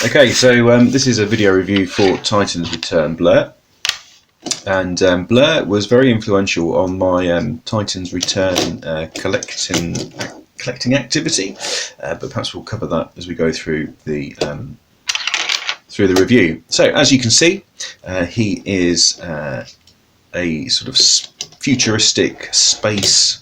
Okay, so this is a video review for Titan's Return Blurr, and Blurr was very influential on my Titan's Return collecting activity, but perhaps we'll cover that as we go through the review. So as you can see, he is a sort of futuristic space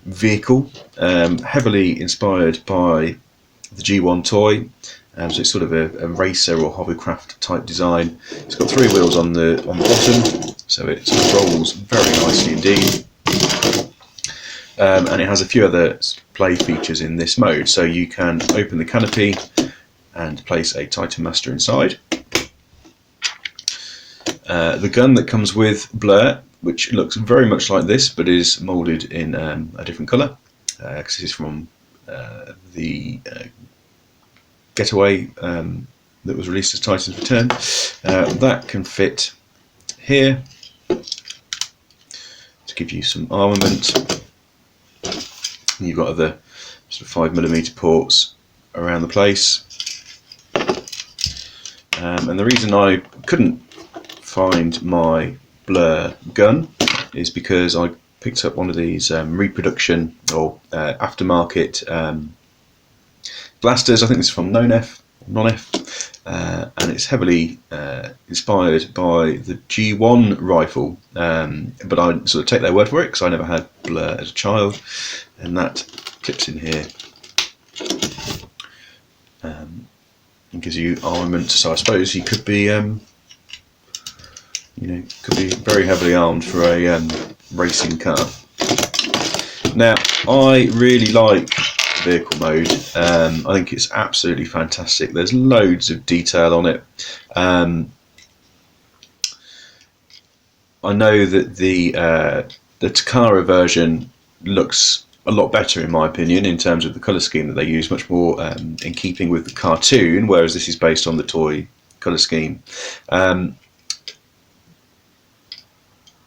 vehicle, heavily inspired by the G1 toy. So it's sort of a racer or hovercraft type design. It's got three wheels on the bottom, so it sort of rolls very nicely indeed. And it has a few other play features in this mode. So you can open the canopy and place a Titan Master inside. The gun that comes with Blurr, which looks very much like this but is moulded in a different colour, because this is from the Getaway that was released as Titan's Return. That can fit here to give you some armament. You've got other sort of 5mm ports around the place. And the reason I couldn't find my Blurr gun is because I picked up one of these reproduction or aftermarket blasters. I think this is from Non-F, and it's heavily inspired by the G1 rifle, but I sort of take their word for it because I never had Blurr as a child, and that clips in here and gives you armament. So I suppose you could be, could be very heavily armed for a racing car. Now, I really like vehicle mode. I think it's absolutely fantastic. There's loads of detail on it. I know that the Takara version looks a lot better in my opinion in terms of the colour scheme that they use, much more in keeping with the cartoon, whereas this is based on the toy colour scheme. But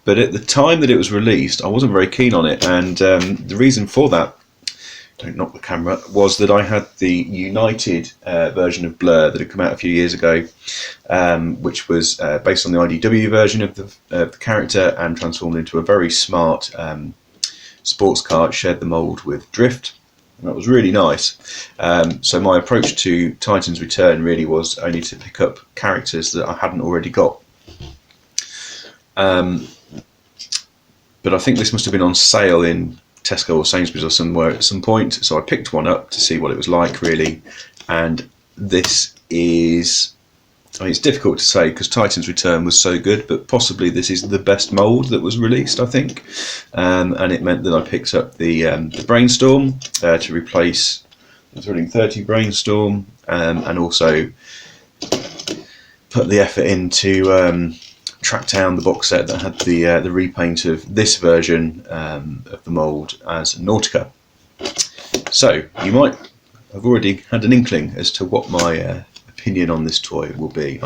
at the time that it was released, I wasn't very keen on it, and the reason for that, don't knock the camera, was that I had the United version of Blurr that had come out a few years ago, which was based on the IDW version of the character and transformed into a very smart sports car. It shared the mould with Drift, and that was really nice. So my approach to Titan's Return really was only to pick up characters that I hadn't already got. But I think this must have been on sale in Tesco or Sainsbury's or somewhere at some point, so I picked one up to see what it was like really, and this is, I mean, it's difficult to say because Titan's Return was so good, but possibly this is the best mould that was released, I think, and it meant that I picked up the Brainstorm to replace the Thrilling 30 Brainstorm, and also put the effort into track down the box set that had the repaint of this version of the mould as Nautica. So you might have already had an inkling as to what my opinion on this toy will be.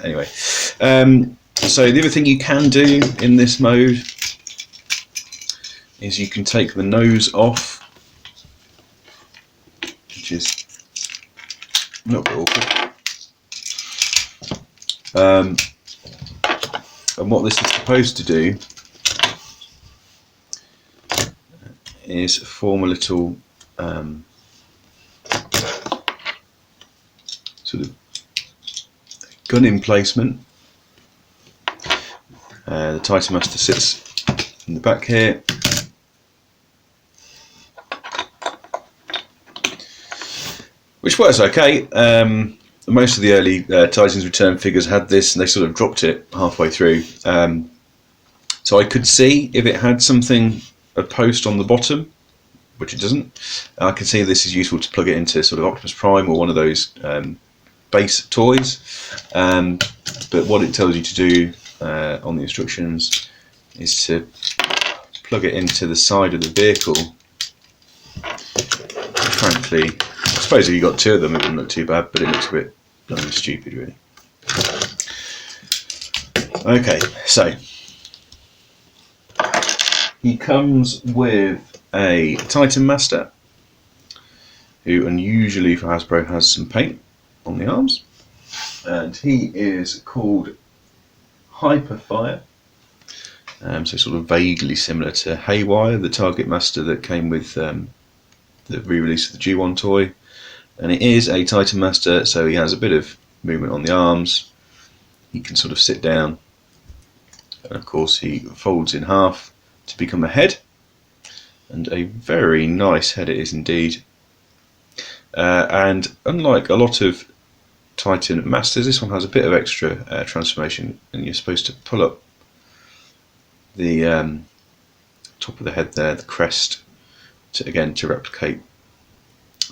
Anyway. So the other thing you can do in this mode is you can take the nose off, which is a little bit awkward. And what this is supposed to do is form a little sort of gun emplacement. The Titan Master sits in the back here. Which works okay. Most of the early Titan's Return figures had this, and they sort of dropped it halfway through. So I could see if it had a post on the bottom, which it doesn't. I could see this is useful to plug it into sort of Optimus Prime or one of those base toys. But what it tells you to do on the instructions is to plug it into the side of the vehicle. Frankly, I suppose if you got two of them it wouldn't look too bad, but it looks a bit stupid really. Okay, so he comes with a Titan Master who unusually for Hasbro has some paint on the arms, and he is called Hyperfire. So sort of vaguely similar to Haywire, the Target Master that came with the re-release of the G1 toy. And it is a Titan Master, so he has a bit of movement on the arms. He can sort of sit down, and of course he folds in half to become a head, and a very nice head it is indeed. And unlike a lot of Titan Masters, this one has a bit of extra transformation, and you're supposed to pull up the top of the head there, the crest, to replicate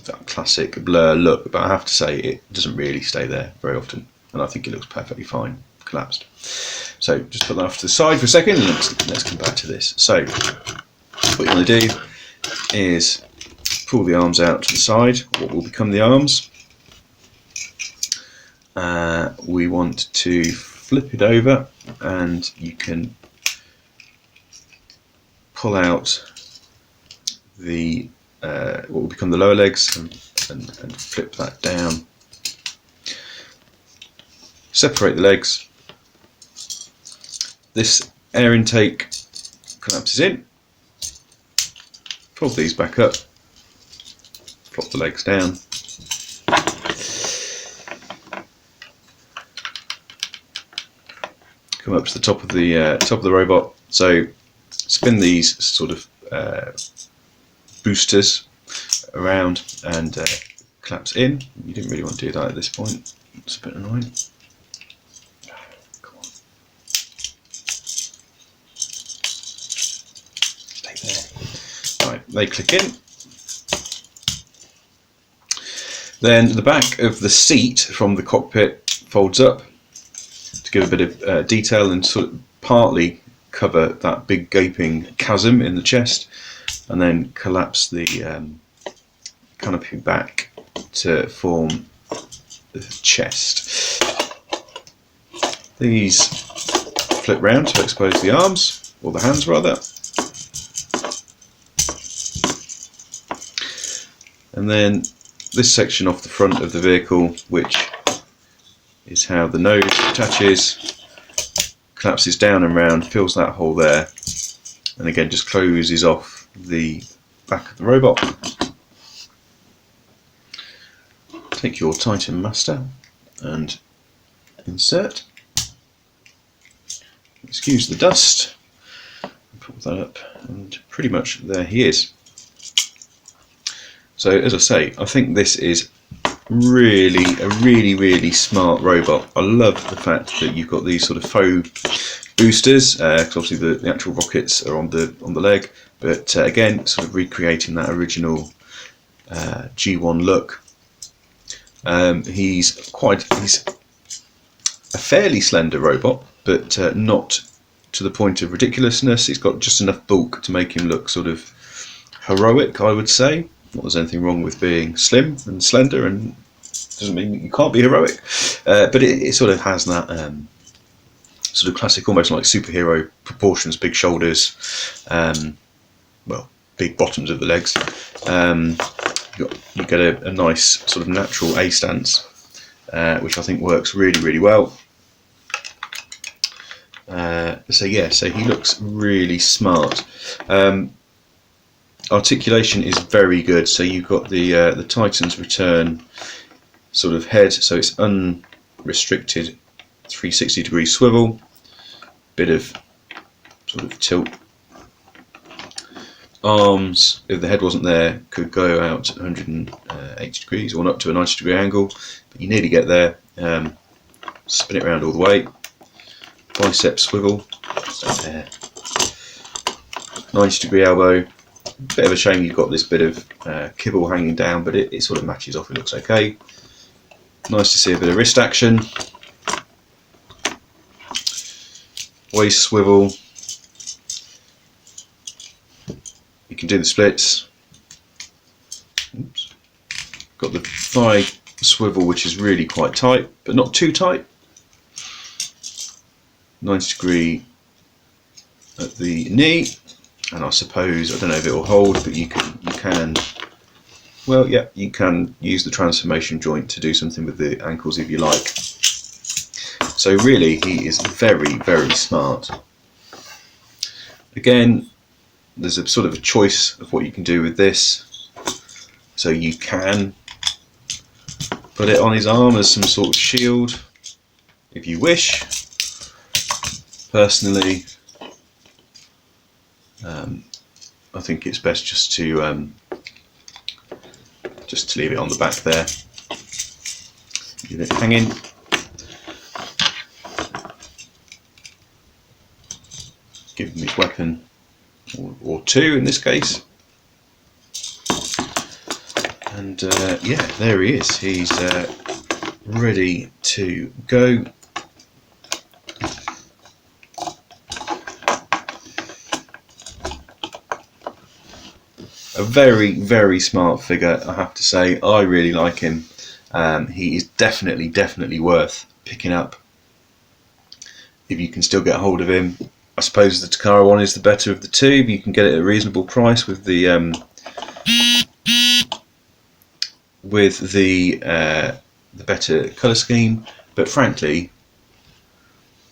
that classic Blurr look, but I have to say it doesn't really stay there very often, and I think it looks perfectly fine collapsed. So just put that off to the side for a second, and let's come back to this. So what you want to do is pull the arms out to the side, what will become the arms. We want to flip it over, and you can pull out the what will become the lower legs and flip that down. Separate the legs. This air intake collapses in. Pull these back up. Flop the legs down. Come up to the top of the robot. So spin these sort of boosters around and collapse in. You didn't really want to do that at this point. It's a bit annoying. Come on. Stay there. Right, they click in. Then the back of the seat from the cockpit folds up to give a bit of detail and sort of partly cover that big gaping chasm in the chest, and then collapse the canopy back to form the chest. These flip round to expose the arms, or the hands rather, and then this section off the front of the vehicle, which is how the nose attaches, collapses down and round, fills that hole there, and again just closes off the back of the robot. Take your Titan Master and insert. Excuse the dust. Put that up, and pretty much there he is. So as I say, I think this is really a really smart robot. I love the fact that you've got these sort of faux boosters, because obviously the actual rockets are on the leg, but again sort of recreating that original G1 look. He's a fairly slender robot, but not to the point of ridiculousness. He's got just enough bulk to make him look sort of heroic, I would say. Not there's anything wrong with being slim and slender, and doesn't mean you can't be heroic, but it sort of has that sort of classic, almost like superhero proportions, big shoulders, well, big bottoms of the legs. You get a nice sort of natural A stance, which I think works really well. So he looks really smart. Articulation is very good. So you've got the Titan's Return sort of head, so it's unrestricted 360-degree swivel, bit of sort of tilt. Arms, if the head wasn't there, could go out 180 degrees or up to a 90-degree angle, but you nearly get there. Spin it around all the way. Bicep swivel, so there. 90-degree elbow. Bit of a shame you've got this bit of kibble hanging down, but it sort of matches off, it looks okay. Nice to see a bit of wrist action. Waist swivel. You can do the splits. Oops. Got the thigh swivel, which is really quite tight, but not too tight. 90-degree at the knee. And I suppose, I don't know if it will hold, but you can well, yeah, you can use the transformation joint to do something with the ankles if you like. So really, he is very, very smart. Again, there's a sort of a choice of what you can do with this. So you can put it on his arm as some sort of shield if you wish. Personally, I think it's best just to leave it on the back there. Leave it hanging. Give him his weapon, or two in this case. And yeah, there he is. He's ready to go. A very, very smart figure, I have to say. I really like him. He is definitely worth picking up if you can still get hold of him. I suppose the Takara one is the better of the two, but you can get it at a reasonable price with the better colour scheme. But frankly,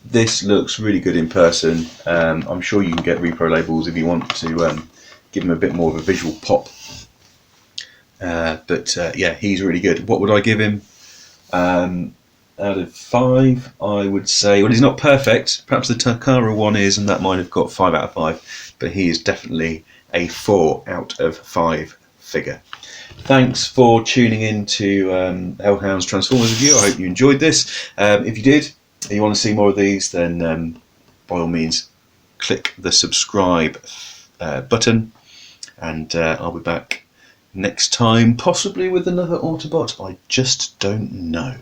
this looks really good in person. I'm sure you can get repro labels if you want to give him a bit more of a visual pop. But yeah, he's really good. What would I give him? Out of 5, I would say, well, he's not perfect. Perhaps the Takara one is, and that might have got 5 out of 5. But he is definitely a 4 out of 5 figure. Thanks for tuning in to Hellhound's Transformers review. I hope you enjoyed this. If you did, and you want to see more of these, then by all means, click the subscribe button, and I'll be back next time, possibly with another Autobot. I just don't know.